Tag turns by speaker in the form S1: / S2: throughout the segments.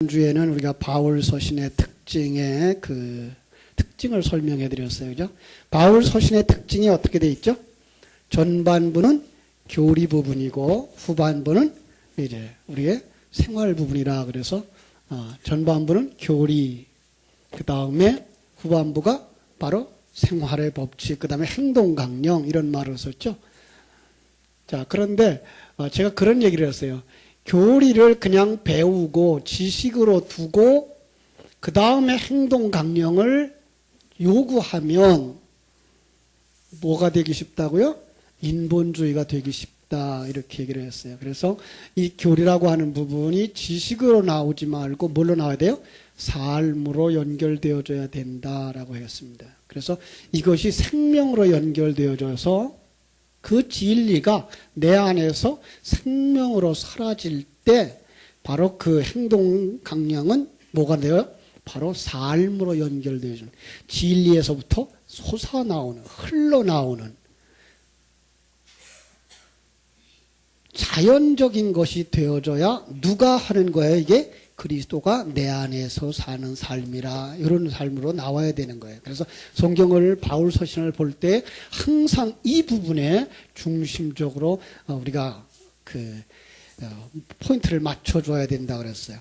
S1: 주에는 우리가 바울 서신의 특징의 그 특징을 설명해 드렸어요. 그죠? 바울 서신의 특징이 어떻게 돼 있죠? 전반부는 교리 부분이고 후반부는 이제 우리의 생활 부분이라 그래서 전반부는 교리, 그 다음에 후반부가 바로 생활의 법칙, 그 다음에 행동 강령 이런 말을 썼죠. 자, 그런데 제가 그런 얘기를 했어요. 교리를 그냥 배우고 지식으로 두고 그 다음에 행동 강령을 요구하면 뭐가 되기 쉽다고요? 인본주의가 되기 쉽다 이렇게 얘기를 했어요. 그래서 이 교리라고 하는 부분이 지식으로 나오지 말고 뭘로 나와야 돼요? 삶으로 연결되어져야 된다라고 했습니다. 그래서 이것이 생명으로 연결되어져서 그 진리가 내 안에서 생명으로 사라질 때 바로 그 행동 강령은 뭐가 돼요? 바로 삶으로 연결되어지는 진리에서부터 솟아나오는 흘러나오는 자연적인 것이 되어져야 누가 하는 거예요? 이게 그리스도가 내 안에서 사는 삶이라 이런 삶으로 나와야 되는 거예요. 그래서 성경을 바울 서신을 볼 때 항상 이 부분에 중심적으로 우리가 포인트를 맞춰줘야 된다 그랬어요.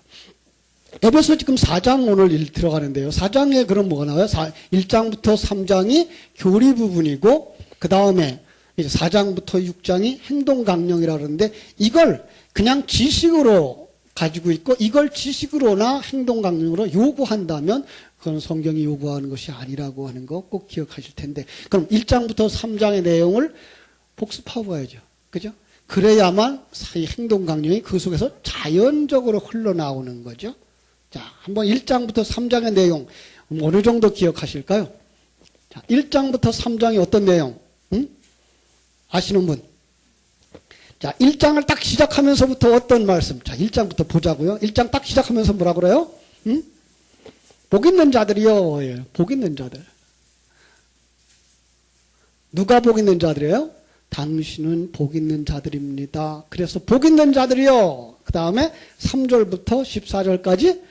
S1: 에베소 지금 4장 오늘 들어가는데요. 4장에 그럼 뭐가 나와요? 1장부터 3장이 교리 부분이고 그 다음에 이제 4장부터 6장이 행동 강령이라 그러는데 이걸 그냥 지식으로 가지고 있고 이걸 지식으로나 행동 강령으로 요구한다면 그건 성경이 요구하는 것이 아니라고 하는 거 꼭 기억하실 텐데 그럼 1장부터 3장의 내용을 복습하고 가야죠. 그죠? 그래야만 이 행동 강령이 그 속에서 자연적으로 흘러나오는 거죠. 자, 한번 1장부터 3장의 내용 어느 정도 기억하실까요? 자, 1장부터 3장이 어떤 내용? 아시는 분? 자, 1장을 딱 시작하면서부터 어떤 말씀? 자, 1장부터 보자고요. 1장 딱 시작하면서 뭐라 그래요? 복 있는 자들이요. 예, 복 있는 자들. 누가 복 있는 자들이에요? 당신은 복 있는 자들입니다. 그래서 복 있는 자들이요. 그 다음에 3절부터 14절까지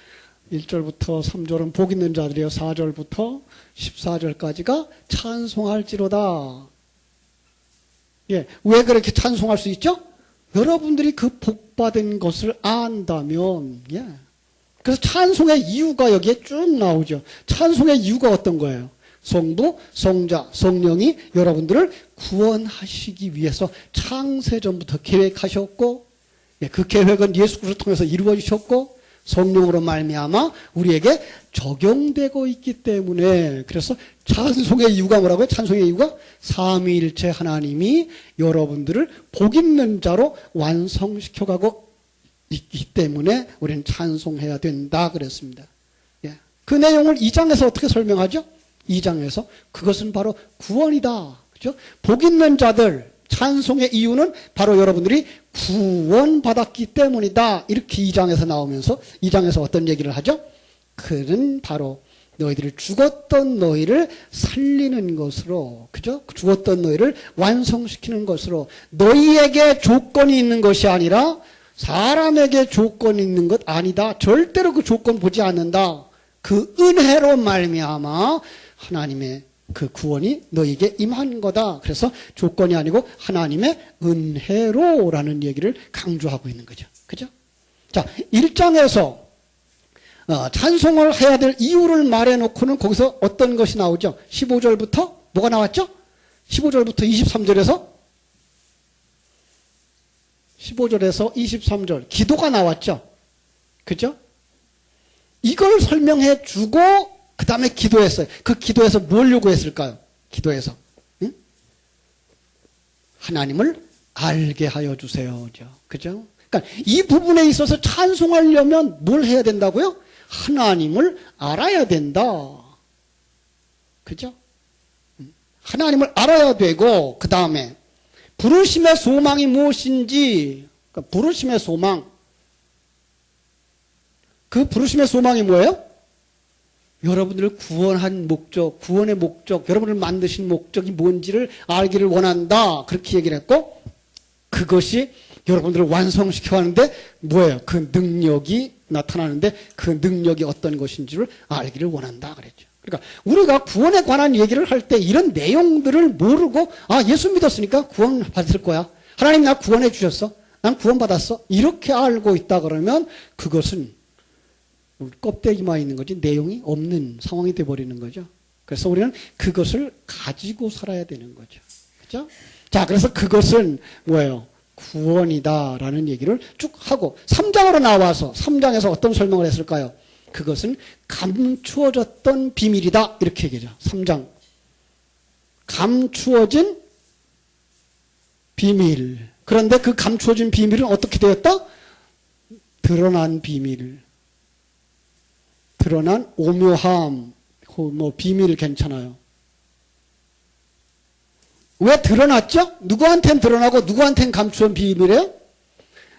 S1: 1절부터 3절은 복 있는 자들이요. 4절부터 14절까지가 찬송할지로다. 예, 왜 그렇게 찬송할 수 있죠? 여러분들이 그 복받은 것을 안다면, 예. 그래서 찬송의 이유가 여기에 쭉 나오죠. 찬송의 이유가 어떤 거예요? 성부, 성자, 성령이 여러분들을 구원하시기 위해서 창세전부터 계획하셨고, 예, 그 계획은 예수 그리스도를 통해서 이루어지셨고, 성령으로 말미암아 우리에게 적용되고 있기 때문에 그래서 찬송의 이유가 뭐라고요? 찬송의 이유가 삼위일체 하나님이 여러분들을 복 있는 자로 완성시켜가고 있기 때문에 우리는 찬송해야 된다 그랬습니다. 예. 그 내용을 2장에서 어떻게 설명하죠? 2장에서 그것은 바로 구원이다. 그죠? 복 있는 자들 찬송의 이유는 바로 여러분들이 구원받았기 때문이다. 이렇게 2장에서 나오면서 2장에서 어떤 얘기를 하죠? 그는 바로 너희들이 죽었던 너희를 살리는 것으로, 그죠? 죽었던 너희를 완성시키는 것으로 너희에게 조건이 있는 것이 아니라 사람에게 조건이 있는 것 아니다. 절대로 그 조건 보지 않는다. 그 은혜로 말미암아 하나님의 그 구원이 너에게 임한 거다. 그래서 조건이 아니고 하나님의 은혜로라는 얘기를 강조하고 있는 거죠. 그죠? 자, 1장에서 찬송을 해야 될 이유를 말해놓고는 거기서 어떤 것이 나오죠? 15절부터 뭐가 나왔죠? 15절부터 23절에서 15절에서 23절 기도가 나왔죠. 그죠? 이걸 설명해 주고 그 다음에 기도했어요. 그 기도에서 뭘 요구했을까요? 기도에서 응? 하나님을 알게 하여 주세요. 그죠? 그러니까 이 부분에 있어서 찬송하려면 뭘 해야 된다고요? 하나님을 알아야 된다. 그죠? 하나님을 알아야 되고 그 다음에 부르심의 소망이 무엇인지 그러니까 부르심의 소망 그 부르심의 소망이 뭐예요? 여러분들을 구원한 목적, 구원의 목적, 여러분을 만드신 목적이 뭔지를 알기를 원한다. 그렇게 얘기를 했고, 그것이 여러분들을 완성시켜 하는데 뭐예요? 그 능력이 나타나는데 그 능력이 어떤 것인지를 알기를 원한다 그랬죠. 그러니까 우리가 구원에 관한 얘기를 할 때 이런 내용들을 모르고 예수 믿었으니까 구원 받을 거야. 하나님 나 구원해 주셨어. 난 구원 받았어. 이렇게 알고 있다 그러면 그것은 껍데기만 있는 거지 내용이 없는 상황이 돼버리는 거죠. 그래서 우리는 그것을 가지고 살아야 되는 거죠. 그죠? 자, 그래서 그것은 뭐예요? 구원이다라는 얘기를 쭉 하고 3장으로 나와서 3장에서 어떤 설명을 했을까요? 그것은 감추어졌던 비밀이다 이렇게 얘기하죠. 3장 감추어진 비밀. 그런데 그 감추어진 비밀은 어떻게 되었다? 드러난 비밀. 드러난 오묘함. 뭐 비밀 괜찮아요. 왜 드러났죠? 누구한테는 드러나고 누구한테는 감추어진 비밀이에요?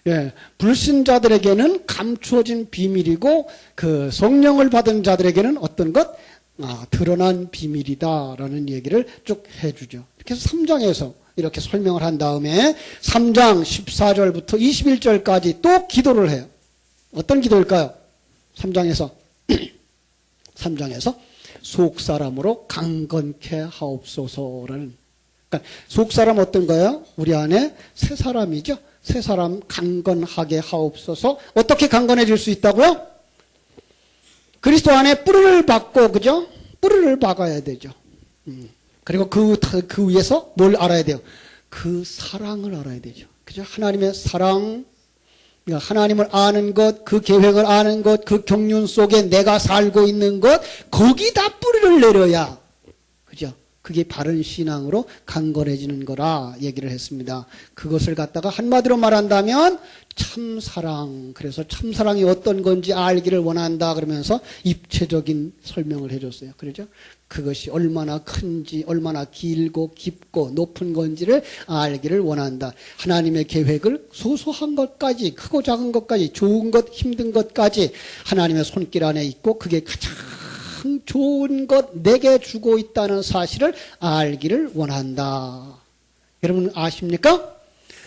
S1: 예, 불신자들에게는 감추어진 비밀이고 그 성령을 받은 자들에게는 어떤 것? 드러난 비밀이다라는 얘기를 쭉 해주죠. 이렇게 해서 3장에서 이렇게 설명을 한 다음에 3장 14절부터 21절까지 또 기도를 해요. 어떤 기도일까요? 3장에서 3장에서 속사람으로 강건케 하옵소서라는, 그러니까 속사람 어떤 거예요? 우리 안에 새 사람이죠. 새 사람 강건하게 하옵소서. 어떻게 강건해질 수 있다고요? 그리스도 안에 뿌리를 박고, 그죠? 뿌리를 박아야 되죠. 그리고 그 위에서 뭘 알아야 돼요? 그 사랑을 알아야 되죠. 그죠? 하나님의 사랑, 하나님을 아는 것, 그 계획을 아는 것, 그 경륜 속에 내가 살고 있는 것, 거기다 뿌리를 내려야, 그죠? 그게 바른 신앙으로 강건해지는 거라 얘기를 했습니다. 그것을 갖다가 한마디로 말한다면 참사랑, 그래서 참사랑이 어떤 건지 알기를 원한다 그러면서 입체적인 설명을 해줬어요. 그렇죠? 그것이 얼마나 큰지, 얼마나 길고 깊고 높은 건지를 알기를 원한다. 하나님의 계획을 소소한 것까지, 크고 작은 것까지, 좋은 것, 힘든 것까지 하나님의 손길 안에 있고 그게 가장 좋은 것 내게 주고 있다는 사실을 알기를 원한다. 여러분 아십니까?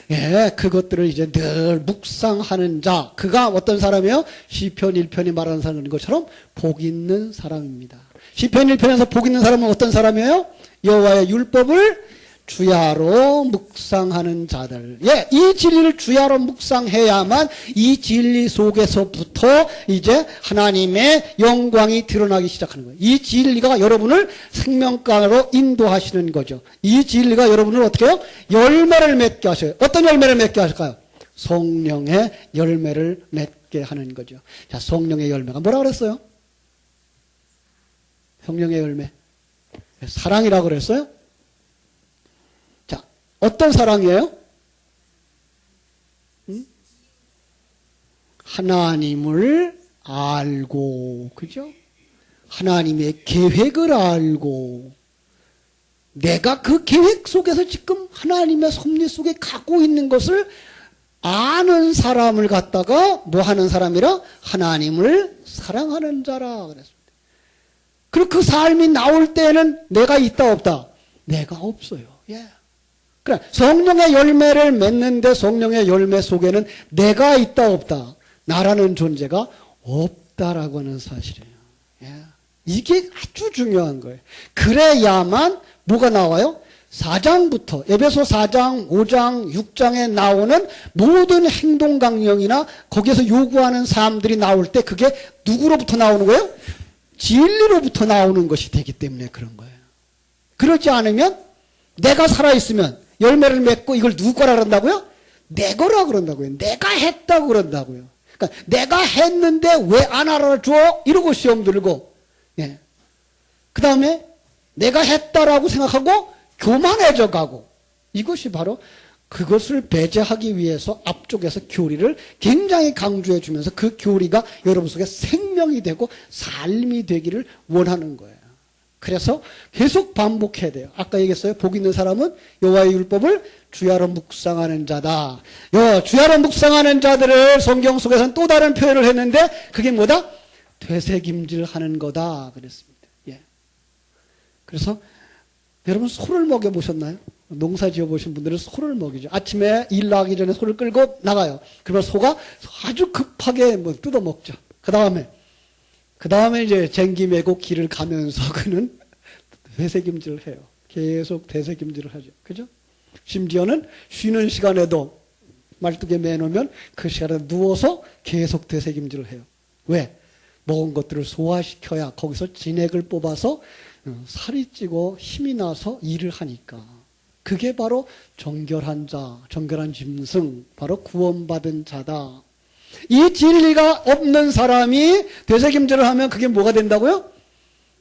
S1: 예, 그것들을 이제 늘 묵상하는 자, 그가 어떤 사람이에요? 시편 1편이 말하는 사람인 것처럼 복 있는 사람입니다. 시편 1편에서 복 있는 사람은 어떤 사람이에요? 여호와의 율법을 주야로 묵상하는 자들. 예, 이 진리를 주야로 묵상해야만 이 진리 속에서부터 이제 하나님의 영광이 드러나기 시작하는 거예요. 이 진리가 여러분을 생명가로 인도하시는 거죠. 이 진리가 여러분을 어떻게 해요? 열매를 맺게 하셔요. 어떤 열매를 맺게 하실까요? 성령의 열매를 맺게 하는 거죠. 자, 성령의 열매가 뭐라고 그랬어요? 성령의 열매. 사랑이라고 그랬어요? 어떤 사랑이에요? 하나님을 알고, 그죠? 하나님의 계획을 알고, 내가 그 계획 속에서 지금 하나님의 섭리 속에 가고 있는 것을 아는 사람을 갖다가 뭐 하는 사람이라? 하나님을 사랑하는 자라 그랬습니다. 그리고 그 삶이 나올 때는 내가 있다 없다? 내가 없어요. 예. 그래, 성령의 열매를 맺는데 성령의 열매 속에는 내가 있다 없다, 나라는 존재가 없다라고 하는 사실이에요. 예. 이게 아주 중요한 거예요. 그래야만 뭐가 나와요? 4장부터 에베소 4장, 5장, 6장에 나오는 모든 행동 강령이나 거기에서 요구하는 사람들이 나올 때 그게 누구로부터 나오는 거예요? 진리로부터 나오는 것이 되기 때문에 그런 거예요. 그렇지 않으면 내가 살아있으면 열매를 맺고 이걸 누구 거라 그런다고요? 내 거라 그런다고요. 내가 했다고 그런다고요. 그러니까 내가 했는데 왜 안 알아줘? 이러고 시험 들고, 예. 그 다음에 내가 했다라고 생각하고 교만해져 가고, 이것이 바로 그것을 배제하기 위해서 앞쪽에서 교리를 굉장히 강조해 주면서 그 교리가 여러분 속에 생명이 되고 삶이 되기를 원하는 거예요. 그래서 계속 반복해야 돼요. 아까 얘기했어요. 복 있는 사람은 여호와의 율법을 주야로 묵상하는 자다. 주야로 묵상하는 자들을 성경 속에서는 또 다른 표현을 했는데 그게 뭐다? 되새김질하는 거다 그랬습니다. 예. 그래서 여러분 소를 먹여보셨나요? 농사 지어보신 분들은 소를 먹이죠. 아침에 일 나가기 전에 소를 끌고 나가요. 그러면 소가 아주 급하게 뭐 뜯어먹죠. 그 다음에 이제 쟁기 메고 길을 가면서 그는 되새김질을 해요. 계속 되새김질을 하죠. 그죠? 심지어는 쉬는 시간에도 말뚝에 매놓으면 그 시간에 누워서 계속 되새김질을 해요. 왜? 먹은 것들을 소화시켜야 거기서 진액을 뽑아서 살이 찌고 힘이 나서 일을 하니까. 그게 바로 정결한 자, 정결한 짐승, 바로 구원받은 자다. 이 진리가 없는 사람이 되새김질을 하면 그게 뭐가 된다고요?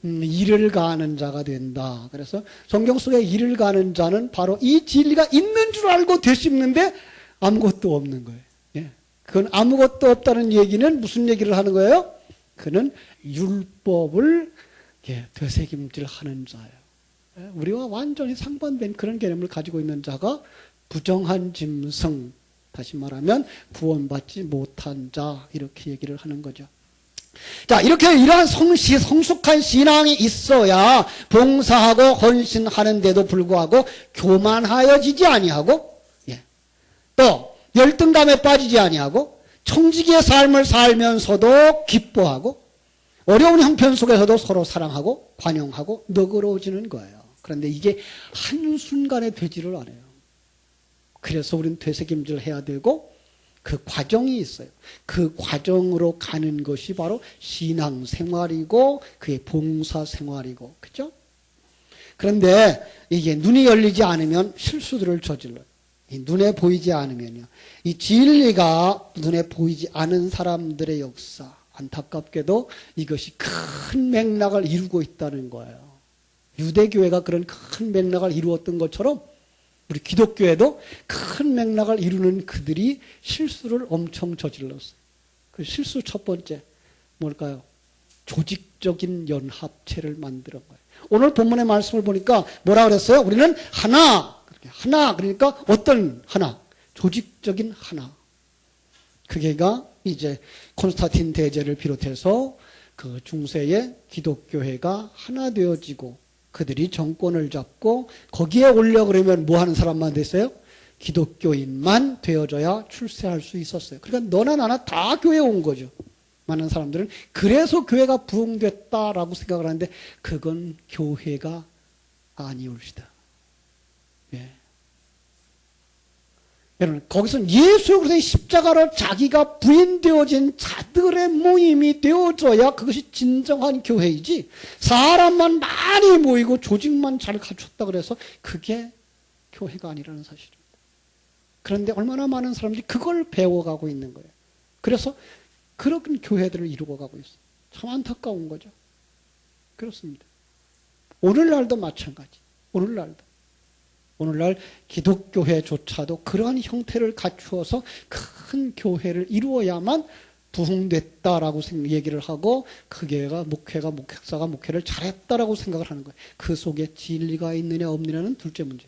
S1: 일을 가하는 자가 된다. 그래서 성경 속에 일을 가하는 자는 바로 이 진리가 있는 줄 알고 되씹는데 아무것도 없는 거예요. 예. 그건 아무것도 없다는 얘기는 무슨 얘기를 하는 거예요? 그는 율법을 되새김질하는 자예요. 우리와 완전히 상반된 그런 개념을 가지고 있는 자가 부정한 짐승, 다시 말하면 구원받지 못한 자, 이렇게 얘기를 하는 거죠. 자, 이렇게 이러한 성숙한 신앙이 있어야 봉사하고 헌신하는데도 불구하고 교만하여지지 아니하고, 또 열등감에 빠지지 아니하고 청지기의 삶을 살면서도 기뻐하고 어려운 형편 속에서도 서로 사랑하고 관용하고 너그러워지는 거예요. 그런데 이게 한순간에 되지를 않아요. 그래서 우리는 되새김질 해야 되고 그 과정이 있어요. 그 과정으로 가는 것이 바로 신앙생활이고 그의 봉사생활이고, 그죠? 그런데 이게 눈이 열리지 않으면 실수들을 저질러요. 눈에 보이지 않으면요. 이 진리가 눈에 보이지 않은 사람들의 역사, 안타깝게도 이것이 큰 맥락을 이루고 있다는 거예요. 유대교회가 그런 큰 맥락을 이루었던 것처럼 우리 기독교회도 큰 맥락을 이루는 그들이 실수를 엄청 저질렀어요. 그 실수 첫 번째 뭘까요? 조직적인 연합체를 만드는 거예요. 오늘 본문의 말씀을 보니까 뭐라 그랬어요? 우리는 하나, 그러니까 어떤 하나? 조직적인 하나. 그게가 이제 콘스탄틴 대제를 비롯해서 그 중세의 기독교회가 하나 되어지고 그들이 정권을 잡고 거기에 올려 그러면 뭐 하는 사람만 됐어요? 기독교인만 되어져야 출세할 수 있었어요. 그러니까 너나 나나 다 교회에 온 거죠. 많은 사람들은 그래서 교회가 부흥됐다라고 생각을 하는데 그건 교회가 아니올시다. 예. 여러분, 거기서 예수 그리스도의 십자가로 자기가 부인되어진 자들의 모임이 되어져야 그것이 진정한 교회이지, 사람만 많이 모이고 조직만 잘 갖췄다 그래서 그게 교회가 아니라는 사실입니다. 그런데 얼마나 많은 사람들이 그걸 배워가고 있는 거예요. 그래서 그런 교회들을 이루고 가고 있어요. 참 안타까운 거죠. 그렇습니다. 오늘날도 마찬가지. 오늘날 기독교회조차도 그러한 형태를 갖추어서 큰 교회를 이루어야만 부흥됐다라고 얘기를 하고 그 교회가 목사가 목회를 잘했다라고 생각을 하는 거예요. 그 속에 진리가 있느냐 없느냐는 둘째 문제.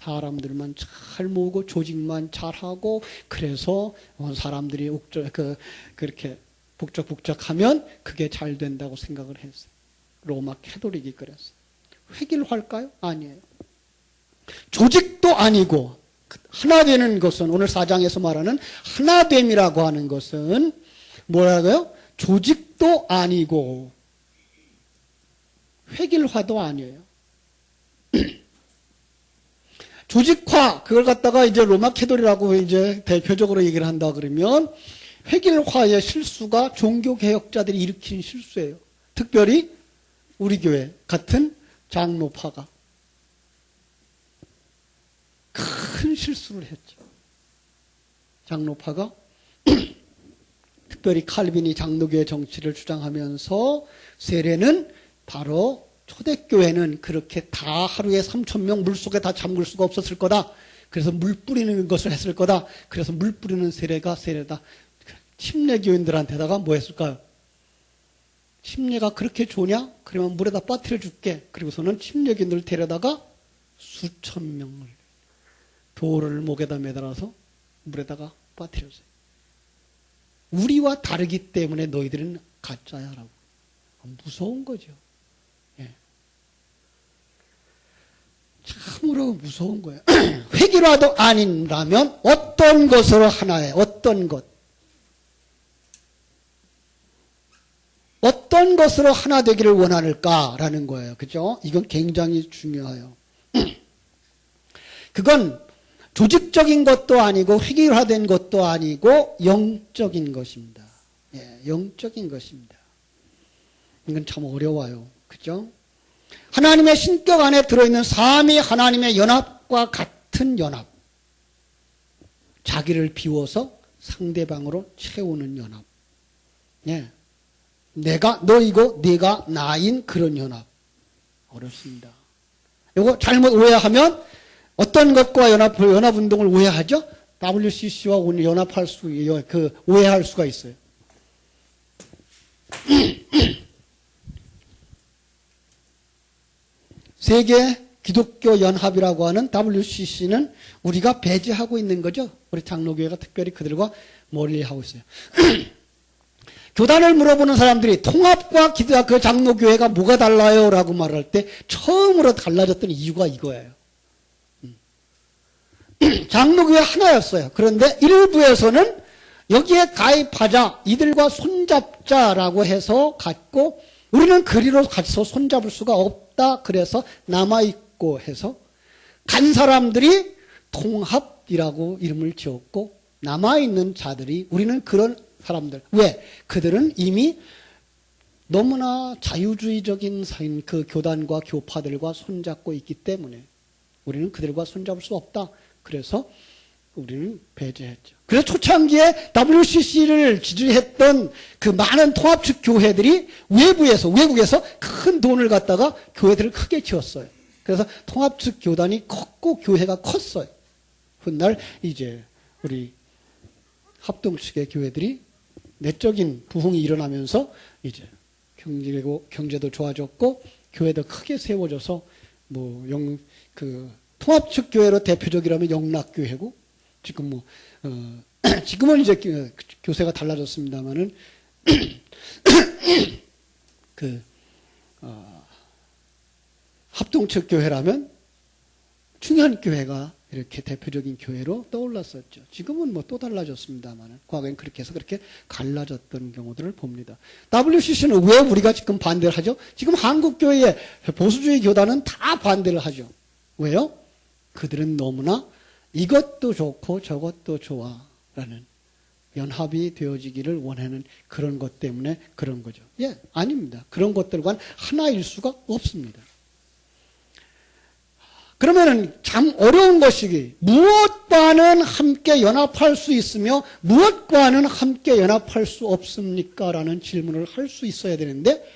S1: 사람들만 잘 모으고 조직만 잘하고 그래서 사람들이 그렇게 북적북적하면 그게 잘 된다고 생각을 했어요. 로마 캐톨릭이 그랬어요. 획일화일까요? 아니에요. 조직도 아니고 하나 되는 것은 오늘 4장에서 말하는 하나됨이라고 하는 것은 뭐라고요? 조직도 아니고 획일화도 아니에요. 조직화, 그걸 갖다가 이제 로마 캐톨릭이라고 이제 대표적으로 얘기를 한다 그러면 획일화의 실수가 종교개혁자들이 일으킨 실수예요. 특별히 우리 교회 같은 장로파가 큰 실수를 했죠. 장로파가 특별히 칼빈이 장로교회 정치를 주장하면서 세례는 바로 초대교회는 그렇게 다 하루에 3,000명 물속에 다 잠글 수가 없었을 거다. 그래서 물 뿌리는 것을 했을 거다. 그래서 물 뿌리는 세례가 세례다. 침례교인들한테다가 뭐 했을까요? 침례가 그렇게 좋냐? 그러면 물에다 빠뜨려 줄게. 그리고서는 침례교인들을 데려다가 수천 명을 돌을 목에다 매달아서 물에다가 빠뜨렸어요. 우리와 다르기 때문에 너희들은 가짜야라고. 무서운 거죠. 예. 참으로 무서운 거예요. 획일화도 아니라면 어떤 것으로 하나에 어떤 것. 어떤 것으로 하나 되기를 원하는가라는 거예요. 그죠? 이건 굉장히 중요해요. 그건 조직적인 것도 아니고 획일화된 것도 아니고 영적인 것입니다. 예, 영적인 것입니다. 이건 참 어려워요. 그죠? 하나님의 신격 안에 들어있는 삼위 하나님의 연합과 같은 연합. 자기를 비워서 상대방으로 채우는 연합. 예. 내가 너이고 네가 나인 그런 연합. 어렵습니다. 이거 잘못 오해하면 어떤 것과 연합운동을 오해하죠? WCC와 연합할 오해할 수가 있어요. 세계 기독교 연합이라고 하는 WCC는 우리가 배제하고 있는 거죠. 우리 장로교회가 특별히 그들과 멀리하고 있어요. 교단을 물어보는 사람들이 통합과 그 장로교회가 뭐가 달라요? 라고 말할 때 처음으로 달라졌던 이유가 이거예요. 장로교회 하나였어요. 그런데 일부에서는 여기에 가입하자, 이들과 손잡자라고 해서 갔고 우리는 그리로 가서 손잡을 수가 없다. 그래서 남아있고 해서 간 사람들이 통합이라고 이름을 지었고 남아있는 자들이 우리는 그런 사람들. 왜? 그들은 이미 너무나 자유주의적인 그 교단과 교파들과 손잡고 있기 때문에 우리는 그들과 손잡을 수 없다. 그래서 우리는 배제했죠. 그래서 초창기에 WCC를 지지했던 그 많은 통합측 교회들이 외국에서 큰 돈을 갖다가 교회들을 크게 지었어요. 그래서 통합측 교단이 컸고 교회가 컸어요. 훗날 이제 우리 합동측의 교회들이 내적인 부흥이 일어나면서 이제 경제도 좋아졌고 교회도 크게 세워져서 통합측 교회로 대표적이라면 영락교회고 지금 지금은 이제 교세가 달라졌습니다만은 합동측 교회라면 충현교회가 이렇게 대표적인 교회로 떠올랐었죠. 지금은 또 달라졌습니다만 과거엔 그렇게 해서 그렇게 갈라졌던 경우들을 봅니다. WCC는 왜 우리가 지금 반대를 하죠? 지금 한국교회의 보수주의 교단은 다 반대를 하죠. 왜요? 그들은 너무나 이것도 좋고 저것도 좋아라는 연합이 되어지기를 원하는 그런 것 때문에 그런 거죠. 예, 아닙니다. 그런 것들과는 하나일 수가 없습니다. 그러면은 참 어려운 것이기 무엇과는 함께 연합할 수 있으며 무엇과는 함께 연합할 수 없습니까? 라는 질문을 할 수 있어야 되는데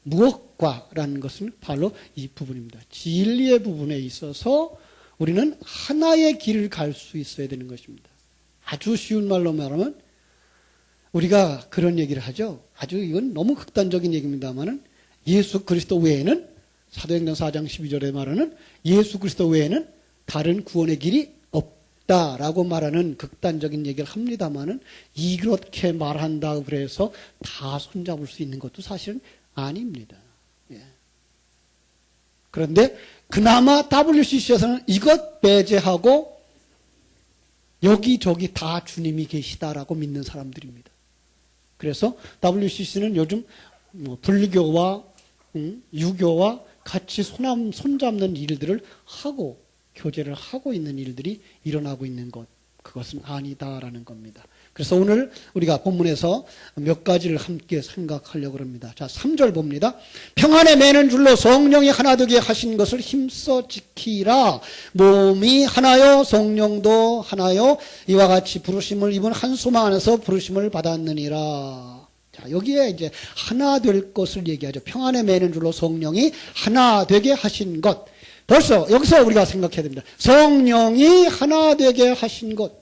S1: 무엇과라는 것은 바로 이 부분입니다. 진리의 부분에 있어서 우리는 하나의 길을 갈 수 있어야 되는 것입니다. 아주 쉬운 말로 말하면 우리가 그런 얘기를 하죠. 아주 이건 너무 극단적인 얘기입니다만은 예수 그리스도 외에는 사도행전 4장 12절에 말하는 예수 그리스도 외에는 다른 구원의 길이 없다라고 말하는 극단적인 얘기를 합니다만은 이렇게 말한다고 그래서 다 손잡을 수 있는 것도 사실은 아닙니다. 예. 그런데 그나마 WCC에서는 이것 배제하고 여기저기 다 주님이 계시다라고 믿는 사람들입니다. 그래서 WCC는 요즘 불교와 유교와 같이 손잡는 일들을 하고 교제를 하고 있는 일들이 일어나고 있는 것, 그것은 아니다라는 겁니다. 그래서 오늘 우리가 본문에서 몇 가지를 함께 생각하려고 합니다. 자, 3절 봅니다. 평안에 매는 줄로 성령이 하나 되게 하신 것을 힘써 지키라. 몸이 하나요 성령도 하나요 이와 같이 부르심을 입은 한 소망 안에서 부르심을 받았느니라. 자, 여기에 이제 하나 될 것을 얘기하죠. 평안에 매는 줄로 성령이 하나 되게 하신 것. 벌써 여기서 우리가 생각해야 됩니다. 성령이 하나 되게 하신 것.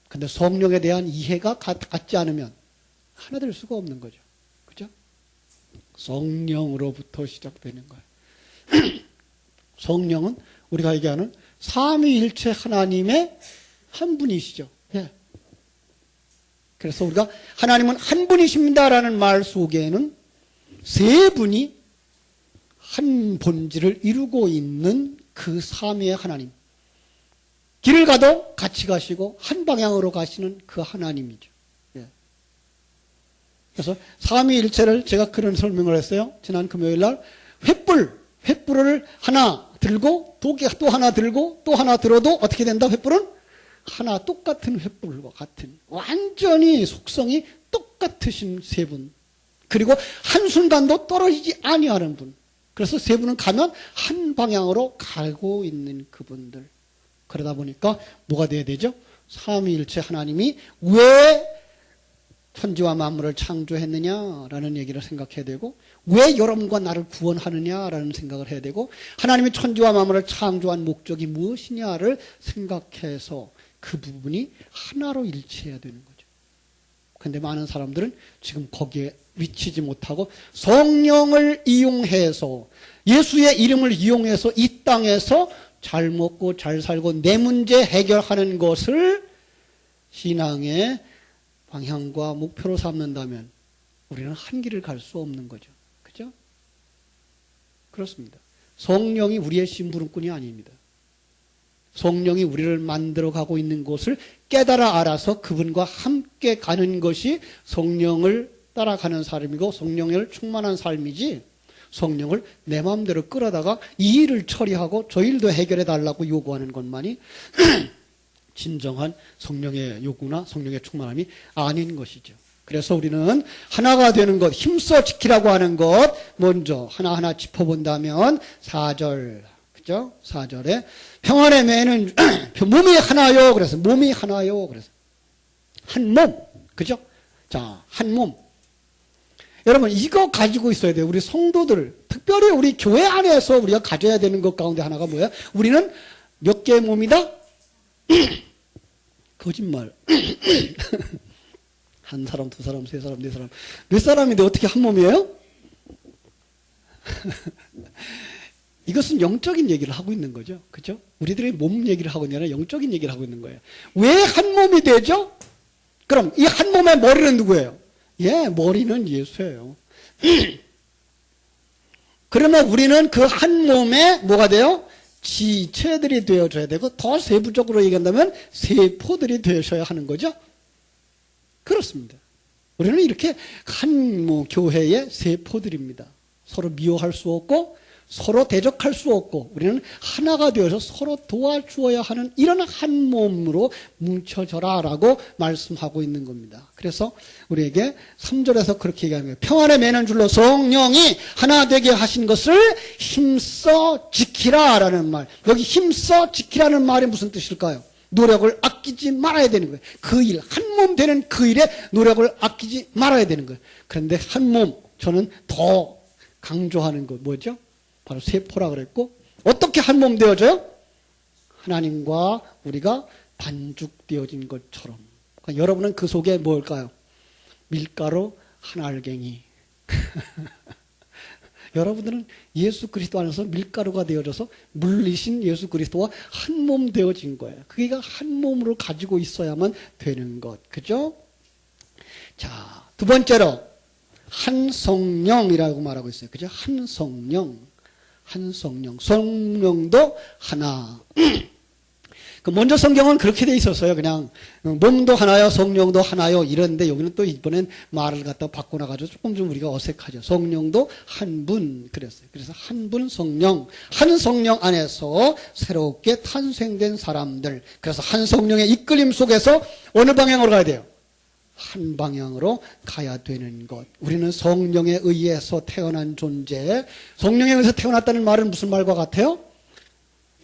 S1: 근데 성령에 대한 이해가 같지 않으면 하나 될 수가 없는 거죠. 그죠? 성령으로부터 시작되는 거예요. 성령은 우리가 얘기하는 삼위일체 하나님의 한 분이시죠. 예. 그래서 우리가 하나님은 한 분이십니다라는 말 속에는 세 분이 한 본질을 이루고 있는 그 삼위의 하나님. 길을 가도 같이 가시고 한 방향으로 가시는 그 하나님이죠. 예. 그래서 삼위일체를 제가 그런 설명을 했어요. 지난 금요일 날 횃불을 하나 들고 또 하나 들고 또 하나 들어도 어떻게 된다? 횃불은 하나 똑같은 횃불과 같은 완전히 속성이 똑같으신 세 분. 그리고 한순간도 떨어지지 아니하는 분. 그래서 세 분은 가면 한 방향으로 가고 있는 그분들. 그러다 보니까 뭐가 돼야 되죠? 삼위일체 하나님이 왜 천지와 만물을 창조했느냐라는 얘기를 생각해야 되고, 왜 여러분과 나를 구원하느냐라는 생각을 해야 되고, 하나님이 천지와 만물을 창조한 목적이 무엇이냐를 생각해서 그 부분이 하나로 일치해야 되는 거죠. 그런데 많은 사람들은 지금 거기에 미치지 못하고 성령을 이용해서, 예수의 이름을 이용해서 이 땅에서 잘 먹고 잘 살고 내 문제 해결하는 것을 신앙의 방향과 목표로 삼는다면 우리는 한 길을 갈 수 없는 거죠. 그죠? 그렇습니다. 성령이 우리의 심부름꾼이 아닙니다. 성령이 우리를 만들어가고 있는 것을 깨달아 알아서 그분과 함께 가는 것이 성령을 따라가는 삶이고 성령을 충만한 삶이지, 성령을 내 마음대로 끌어다가 이 일을 처리하고 저 일도 해결해 달라고 요구하는 것만이 진정한 성령의 요구나 성령의 충만함이 아닌 것이죠. 그래서 우리는 하나가 되는 것, 힘써 지키라고 하는 것 먼저 하나하나 짚어본다면 4절, 그죠? 4절에 평안의 매는 몸이 하나요. 그래서 몸이 하나요. 그래서 한 몸, 그죠? 자, 한 몸. 여러분 이거 가지고 있어야 돼요. 우리 성도들, 특별히 우리 교회 안에서 우리가 가져야 되는 것 가운데 하나가 뭐야? 우리는 몇 개의 몸이다? 거짓말. 한 사람, 두 사람, 세 사람, 네 사람. 몇 사람인데 어떻게 한 몸이에요? 이것은 영적인 얘기를 하고 있는 거죠. 그죠? 우리들이 몸 얘기를 하고 있는 게 아니라 영적인 얘기를 하고 있는 거예요. 왜 한 몸이 되죠? 그럼 이 한 몸의 머리는 누구예요? 예, 머리는 예수예요. 그러면 우리는 그 한 몸에 뭐가 돼요? 지체들이 되어줘야 되고, 더 세부적으로 얘기한다면 세포들이 되셔야 하는 거죠. 그렇습니다. 우리는 이렇게 한 교회의 세포들입니다. 서로 미워할 수 없고 서로 대적할 수 없고 우리는 하나가 되어서 서로 도와주어야 하는 이런 한 몸으로 뭉쳐져라 라고 말씀하고 있는 겁니다. 그래서 우리에게 3절에서 그렇게 얘기하는 거예요. 평안의 매는 줄로 성령이 하나 되게 하신 것을 힘써 지키라 라는 말. 여기 힘써 지키라는 말이 무슨 뜻일까요? 노력을 아끼지 말아야 되는 거예요. 그 일, 한 몸 되는 그 일에 노력을 아끼지 말아야 되는 거예요. 그런데 한 몸, 저는 더 강조하는 것 뭐죠? 바로 세포라 그랬고, 어떻게 한 몸 되어져요? 하나님과 우리가 반죽되어진 것처럼. 그러니까 여러분은 그 속에 뭘까요? 밀가루 한 알갱이. 여러분들은 예수 그리스도 안에서 밀가루가 되어져서 물리신 예수 그리스도와 한 몸 되어진 거예요. 그게 한 몸으로 가지고 있어야만 되는 것. 그죠? 자, 두 번째로 한 성령이라고 말하고 있어요. 그죠? 한 성령. 한 성령. 성령도 하나. 먼저 성경은 그렇게 돼 있었어요. 그냥 몸도 하나요, 성령도 하나요 이런데 여기는 또 이번엔 말을 갖다 바꿔놔가지고 조금 좀 우리가 어색하죠. 성령도 한 분 그랬어요. 그래서 한 분 성령, 한 성령 안에서 새롭게 탄생된 사람들. 그래서 한 성령의 이끌림 속에서 어느 방향으로 가야 돼요? 한 방향으로 가야 되는 것. 우리는 성령에 의해서 태어난 존재. 성령에 의해서 태어났다는 말은 무슨 말과 같아요?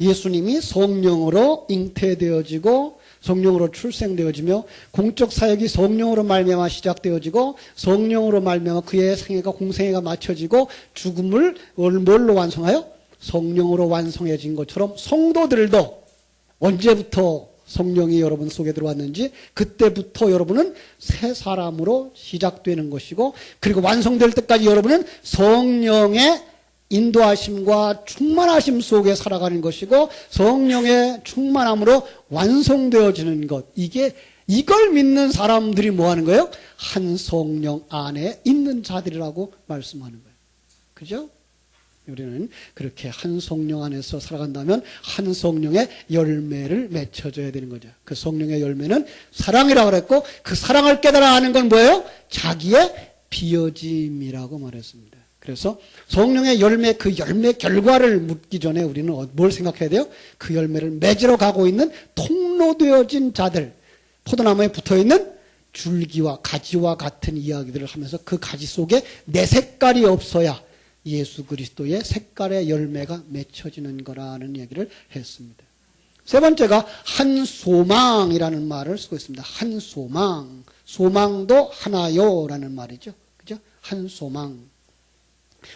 S1: 예수님이 성령으로 잉태되어지고 성령으로 출생되어지며 공적 사역이 성령으로 말미암아 시작되어지고 성령으로 말미암아 그의 생애가 공생애가 맞춰지고 죽음을 뭘로 완성하여? 성령으로 완성해진 것처럼 성도들도 언제부터 성령이 여러분 속에 들어왔는지 그때부터 여러분은 새 사람으로 시작되는 것이고, 그리고 완성될 때까지 여러분은 성령의 인도하심과 충만하심 속에 살아가는 것이고, 성령의 충만함으로 완성되어지는 것. 이걸 믿는 사람들이 뭐 하는 거예요? 한 성령 안에 있는 자들이라고 말씀하는 거예요. 그죠? 우리는 그렇게 한 성령 안에서 살아간다면 한 성령의 열매를 맺혀줘야 되는 거죠. 그 성령의 열매는 사랑이라고 그랬고, 그 사랑을 깨달아 아는 건 뭐예요? 자기의 비어짐이라고 말했습니다. 그래서 성령의 열매, 그 열매 결과를 묻기 전에 우리는 뭘 생각해야 돼요? 그 열매를 맺으러 가고 있는 통로되어진 자들, 포도나무에 붙어있는 줄기와 가지와 같은 이야기들을 하면서 그 가지 속에 내 색깔이 없어야 예수 그리스도의 색깔의 열매가 맺혀지는 거라는 얘기를 했습니다. 세 번째가 한 소망이라는 말을 쓰고 있습니다. 한 소망. 소망도 하나요 라는 말이죠. 그죠? 한 소망.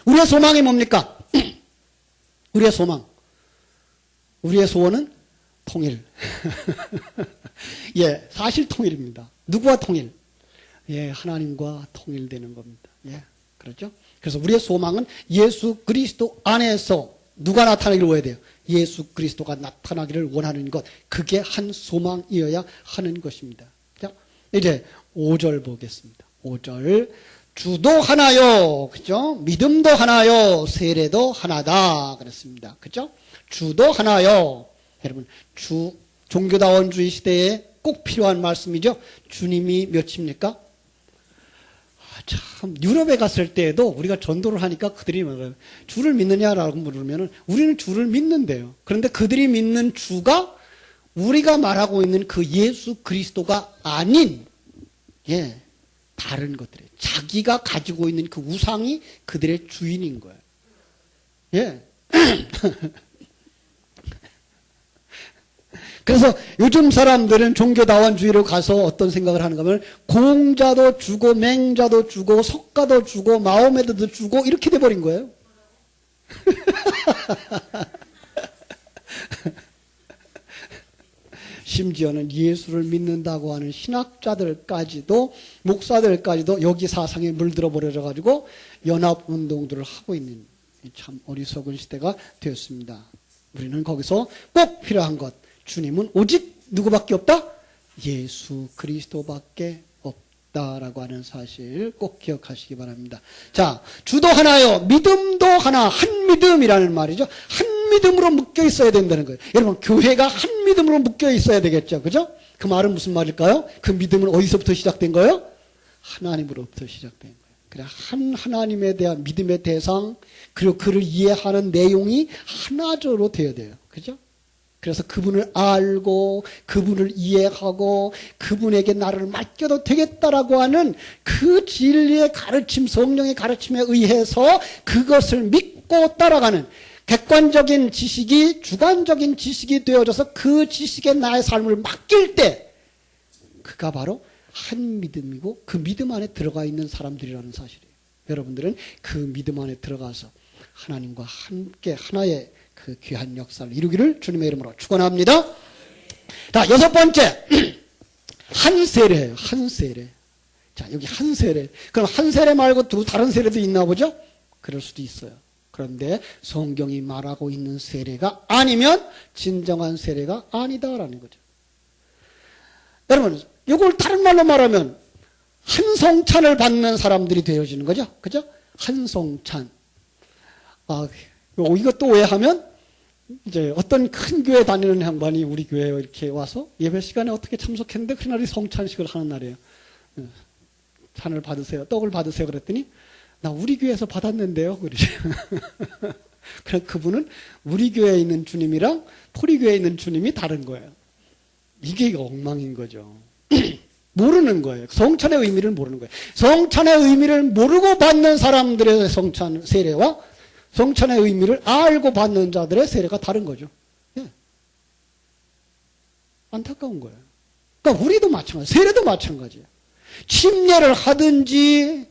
S1: 우리의 소망이 뭡니까? 우리의 소망. 우리의 소원은 통일. 예, 사실 통일입니다. 누구와 통일? 예, 하나님과 통일되는 겁니다. 예, 그렇죠? 그래서 우리의 소망은 예수 그리스도 안에서 누가 나타나기를 원해야 돼요? 예수 그리스도가 나타나기를 원하는 것. 그게 한 소망이어야 하는 것입니다. 자, 이제 5절 보겠습니다. 5절. 주도 하나요. 그죠? 믿음도 하나요. 세례도 하나다. 그랬습니다. 그죠? 주도 하나요. 여러분, 종교다원주의 시대에 꼭 필요한 말씀이죠. 주님이 몇입니까? 참, 유럽에 갔을 때에도 우리가 전도를 하니까 그들이 말해요. 주를 믿느냐라고 물으면 우리는 주를 믿는데요. 그런데 그들이 믿는 주가 우리가 말하고 있는 그 예수 그리스도가 아닌, 예, 다른 것들이에요. 자기가 가지고 있는 그 우상이 그들의 주인인 거예요. 예. 그래서 요즘 사람들은 종교다원주의로 가서 어떤 생각을 하는가 하면 공자도 주고 맹자도 주고 석가도 주고 마호메드도 주고 이렇게 돼버린 거예요. 심지어는 예수를 믿는다고 하는 신학자들까지도 목사들까지도 여기 사상에 물들어 버려 가지고 연합운동들을 하고 있는 참 어리석은 시대가 되었습니다. 우리는 거기서 꼭 필요한 것, 주님은 오직 누구밖에 없다? 예수 그리스도밖에 없다라고 하는 사실 꼭 기억하시기 바랍니다. 자, 주도 하나요. 믿음도 하나. 한 믿음이라는 말이죠. 한 믿음으로 묶여 있어야 된다는 거예요. 여러분, 교회가 한 믿음으로 묶여 있어야 되겠죠. 그죠? 그 말은 무슨 말일까요? 그 믿음은 어디서부터 시작된 거예요? 하나님으로부터 시작된 거예요. 그래, 한 하나님에 대한 믿음의 대상, 그리고 그를 이해하는 내용이 하나적으로 되어야 돼요. 그죠? 그래서 그분을 알고 그분을 이해하고 그분에게 나를 맡겨도 되겠다라고 하는 그 진리의 가르침, 성령의 가르침에 의해서 그것을 믿고 따라가는 객관적인 지식이 주관적인 지식이 되어져서 그 지식에 나의 삶을 맡길 때 그가 바로 한 믿음이고 그 믿음 안에 들어가 있는 사람들이라는 사실이에요. 여러분들은 그 믿음 안에 들어가서 하나님과 함께 하나의 그 귀한 역사를 이루기를 주님의 이름으로 축원합니다. 자, 여섯 번째. 한 세례예요. 한 세례. 자, 여기 한 세례. 그럼 한 세례 말고 또 다른 세례도 있나 보죠? 그럴 수도 있어요. 그런데 성경이 말하고 있는 세례가 아니면 진정한 세례가 아니다라는 거죠. 여러분, 이걸 다른 말로 말하면 한성찬을 받는 사람들이 되어지는 거죠. 그죠? 한성찬. 아, 이것도 왜 하면 이제 어떤 큰 교회 다니는 양반이 우리 교회에 이렇게 와서 예배 시간에 어떻게 참석했는데 그날이 성찬식을 하는 날이에요. 찬을 받으세요. 떡을 받으세요. 그랬더니 나 우리 교회에서 받았는데요. 그러죠. 그래서 그분은 우리 교회에 있는 주님이랑 토리 교회에 있는 주님이 다른 거예요. 이게 엉망인 거죠. 모르는 거예요. 성찬의 의미를 모르는 거예요. 성찬의 의미를 모르고 받는 사람들의 성찬 세례와 성찬의 의미를 알고 받는 자들의 세례가 다른 거죠. 예. 안타까운 거예요. 그러니까 우리도 마찬가지, 세례도 마찬가지예요. 침례를 하든지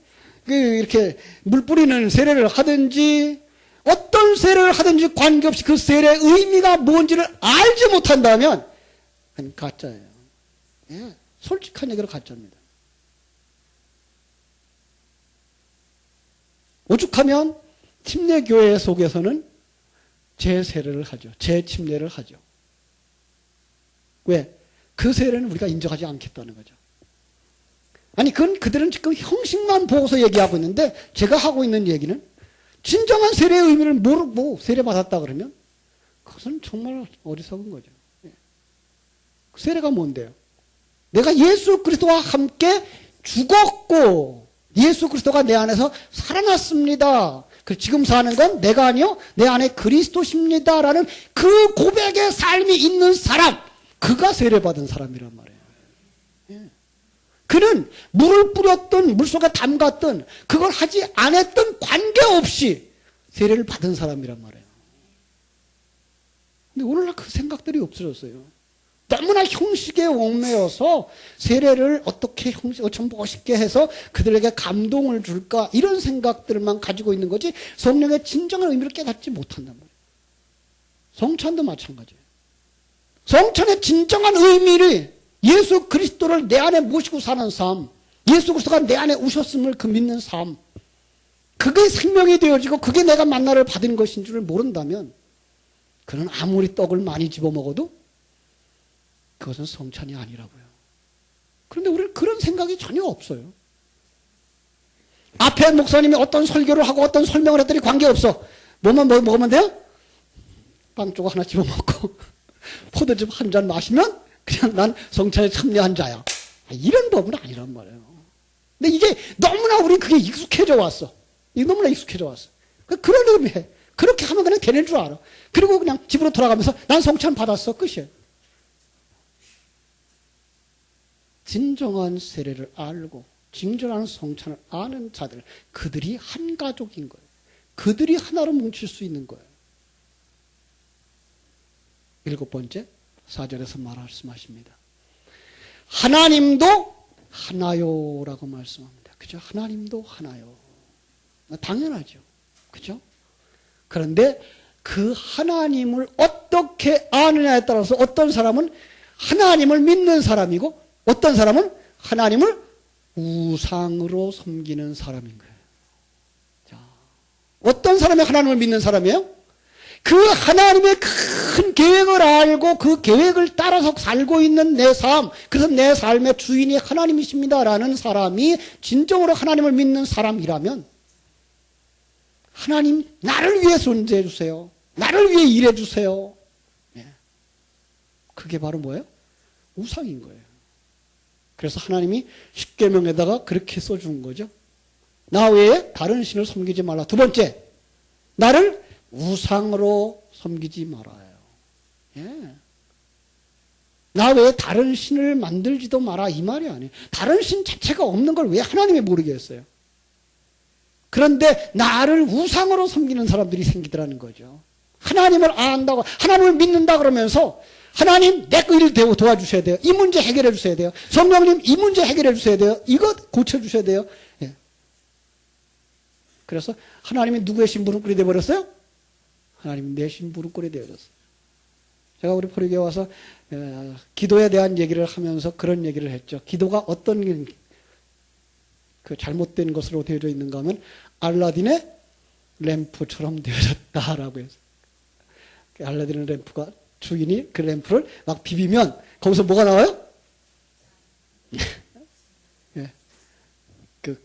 S1: 이렇게 물 뿌리는 세례를 하든지 어떤 세례를 하든지 관계없이 그 세례의 의미가 뭔지를 알지 못한다면 그건 가짜예요. 예. 솔직한 얘기로 가짜입니다. 오죽하면 침례교회 속에서는 재세례를 하죠. 재침례를 하죠. 왜? 그 세례는 우리가 인정하지 않겠다는 거죠. 아니, 그건 그들은 지금 형식만 보고서 얘기하고 있는데 제가 하고 있는 얘기는 진정한 세례의 의미를 모르고 세례받았다 그러면 그것은 정말 어리석은 거죠. 세례가 뭔데요? 내가 예수 그리스도와 함께 죽었고 예수 그리스도가 내 안에서 살아났습니다. 지금 사는 건 내가 아니요 내 안에 그리스도십니다라는 그 고백의 삶이 있는 사람, 그가 세례받은 사람이란 말이에요. 그는 물을 뿌렸든 물속에 담갔든 그걸 하지 않았든 관계없이 세례를 받은 사람이란 말이에요. 근데 오늘날 그 생각들이 없어졌어요. 너무나 형식에 얽매여서 세례를 어떻게 좀 멋있게 해서 그들에게 감동을 줄까 이런 생각들만 가지고 있는 거지 성령의 진정한 의미를 깨닫지 못한단 말이에요. 성찬도 마찬가지예요. 성찬의 진정한 의미를 예수 그리스도를 내 안에 모시고 사는 삶, 예수 그리스도가 내 안에 오셨음을 그 믿는 삶, 그게 생명이 되어지고 그게 내가 만나를 받은 것인 줄을 모른다면 그는 아무리 떡을 많이 집어먹어도 그것은 성찬이 아니라고요. 그런데 우리는 그런 생각이 전혀 없어요. 앞에 목사님이 어떤 설교를 하고 어떤 설명을 했더니 관계없어. 뭐만 먹으면 돼요? 빵 조각 하나 집어먹고 포도즙 한 잔 마시면 그냥 난 성찬에 참여한 자야. 이런 법은 아니란 말이에요. 근데 이게 너무나 우리 그게 익숙해져 왔어. 이게 너무나 익숙해져 왔어. 그런 의미에 그렇게 하면 그냥 되는 줄 알아. 그리고 그냥 집으로 돌아가면서 난 성찬 받았어. 끝이에요. 진정한 세례를 알고 진정한 성찬을 아는 자들, 그들이 한 가족인 거예요. 그들이 하나로 뭉칠 수 있는 거예요. 7번째 4절에서 말씀하십니다. 하나님도 하나요라고 말씀합니다. 그죠? 하나님도 하나요. 당연하죠. 그죠? 그런데 그 하나님을 어떻게 아느냐에 따라서 어떤 사람은 하나님을 믿는 사람이고 어떤 사람은 하나님을 우상으로 섬기는 사람인 거예요. 자, 어떤 사람이 하나님을 믿는 사람이에요? 그 하나님의 큰 계획을 알고 그 계획을 따라서 살고 있는 내 삶, 그래서 내 삶의 주인이 하나님이십니다라는 사람이 진정으로 하나님을 믿는 사람이라면 하나님 나를 위해 존재해 주세요. 나를 위해 일해 주세요. 네. 그게 바로 뭐예요? 우상인 거예요. 그래서 하나님이 십계명에다가 그렇게 써준 거죠. 나 외에 다른 신을 섬기지 말라. 두 번째, 나를 우상으로 섬기지 말아요. 예. 나 외에 다른 신을 만들지도 마라 이 말이 아니에요. 다른 신 자체가 없는 걸 왜 하나님이 모르겠어요? 그런데 나를 우상으로 섬기는 사람들이 생기더라는 거죠. 하나님을 안다고 하나님을 믿는다 그러면서 하나님 내 그 일을 도와주셔야 돼요. 이 문제 해결해 주셔야 돼요. 성령님 이 문제 해결해 주셔야 돼요. 이거 고쳐주셔야 돼요. 예. 그래서 하나님이 누구의 심부름꾼이 되어버렸어요? 하나님이 내 심부름꾼이 되어졌어요. 제가 우리 포리교에 와서 기도에 대한 얘기를 하면서 그런 얘기를 했죠. 기도가 어떤 그 잘못된 것으로 되어져 있는가 하면 알라딘의 램프처럼 되어졌다라고 해서 알라딘의 램프가 주인이 그 램프를 막 비비면 거기서 뭐가 나와요? 예. 그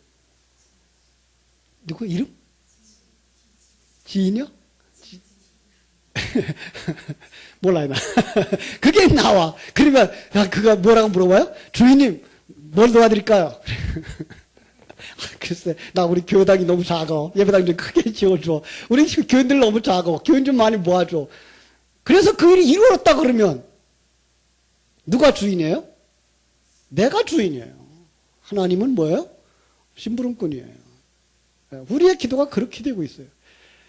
S1: 누구 이름? 지인이요? 몰라요 나. 그게 나와. 그러면 그가 뭐라고 물어봐요? 주인님 뭘 도와드릴까요? 글쎄 나 우리 교회당이 너무 작아. 예배당 좀 크게 지어줘. 우리 교인들 너무 작아. 교인 좀 많이 모아줘. 그래서 그 일이 이루어졌다 그러면 누가 주인이에요? 내가 주인이에요. 하나님은 뭐예요? 심부름꾼이에요. 우리의 기도가 그렇게 되고 있어요.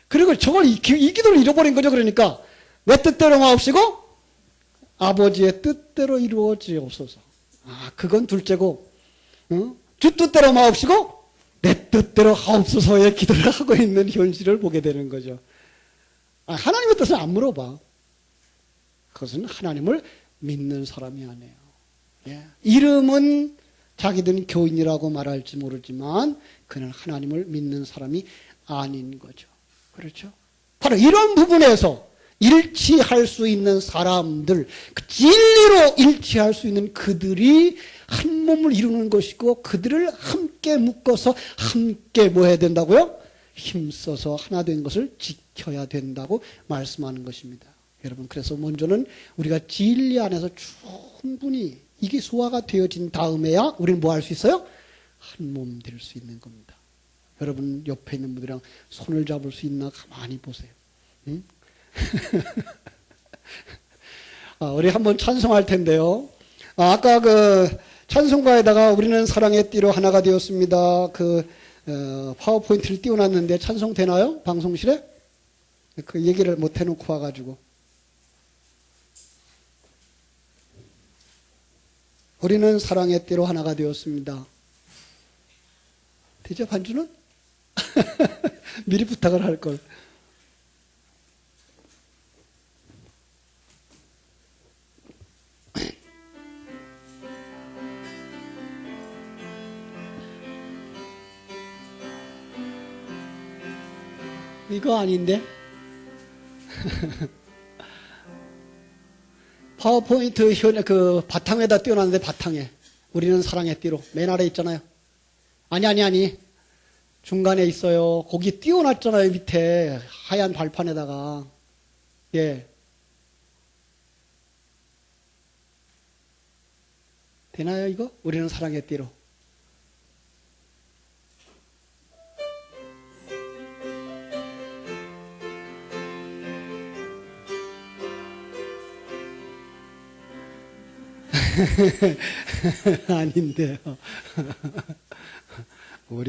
S1: 그리고 저걸 이 기도를 잃어버린 거죠. 그러니까 내 뜻대로 마옵시고 아버지의 뜻대로 이루어지옵소서. 그건 둘째고 주 뜻대로 마옵시고 내 뜻대로 하옵소서의 기도를 하고 있는 현실을 보게 되는 거죠. 하나님의 뜻은 안 물어봐. 그것은 하나님을 믿는 사람이 아니에요. 예. 이름은 자기들은 교인이라고 말할지 모르지만 그는 하나님을 믿는 사람이 아닌 거죠. 그렇죠? 바로 이런 부분에서 일치할 수 있는 사람들, 진리로 일치할 수 있는 그들이 한 몸을 이루는 것이고 그들을 함께 묶어서 함께 뭐 해야 된다고요? 힘써서 하나 된 것을 지켜야 된다고 말씀하는 것입니다. 여러분, 그래서 먼저는 우리가 진리 안에서 충분히 이게 소화가 되어진 다음에야 우리는 뭐 할 수 있어요? 한 몸 될 수 있는 겁니다. 여러분 옆에 있는 분들이랑 손을 잡을 수 있나 가만히 보세요. 응? 우리 한번 찬송할 텐데요. 아까 그 찬송가에다가 우리는 사랑의 띠로 하나가 되었습니다. 파워포인트를 띄워놨는데 찬송 되나요? 방송실에? 그 얘기를 못 해놓고 와가지고. 우리는 사랑의 띠로 하나가 되었습니다. 되죠, 반주는? 미리 부탁을 할 걸. 이거 아닌데? 파워포인트 그 바탕에다 띄워놨는데 바탕에 우리는 사랑의 띠로 맨 아래 있잖아요. 아니 중간에 있어요. 거기 띄워놨잖아요. 밑에 하얀 발판에다가. 예. 되나요 이거? 우리는 사랑의 띠로. 아닌데요.